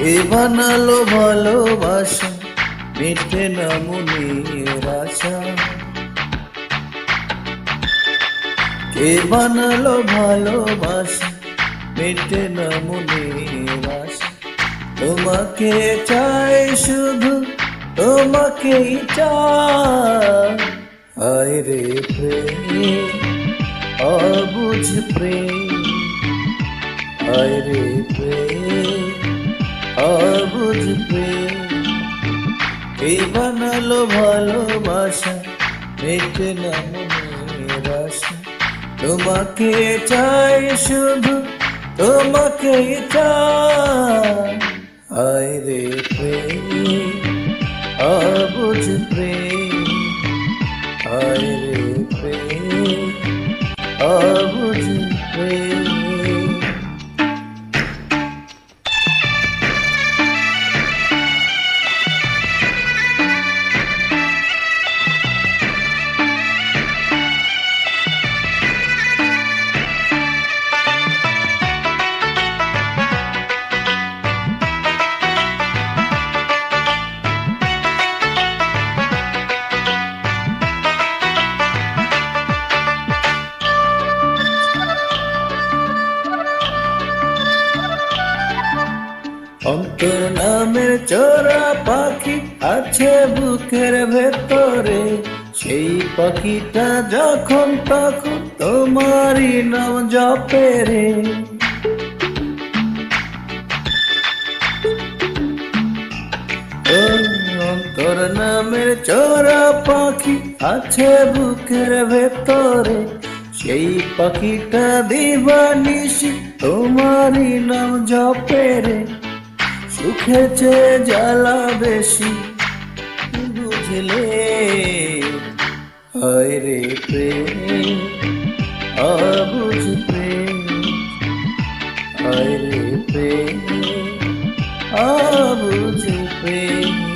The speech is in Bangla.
এ বানালো ভালোবাসা, মেটে না মনের আশা। কে বানালো ভালোবাসা, মেটে না মনের আশা। তোমাকে চাই শুধু, তোমাকেই চাই। হায় রে প্রেম, অবুঝ প্রেম, হায় রে প্রেম, অবুঝ প্রেম। কে বানালো ভালোবাসা, মেটে না মনের আশা। তোমাকে চাই শুধু, তোমাকেই চাই। হায় রে প্রেম, অবুঝ প্রেম, হায় রে প্রেম, অবুঝ প্রেম। অন্তর নামের চোরা পাখি আছে বুকের ভেতরে, সেই পাখিটা যখন তখন তোমারই নাম জপে রে। ও অন্তর নামের চোরা পাখি আছে বুকের ভেতরে, সেই পাখিটা দিবানিশি তোমারই নাম জপে রে। সুখেছে জ্বালা বেশি বুঝলে, হায় রে প্রেম, অবুঝ প্রেম, হায় রে প্রেম, অবুঝ প্রেম।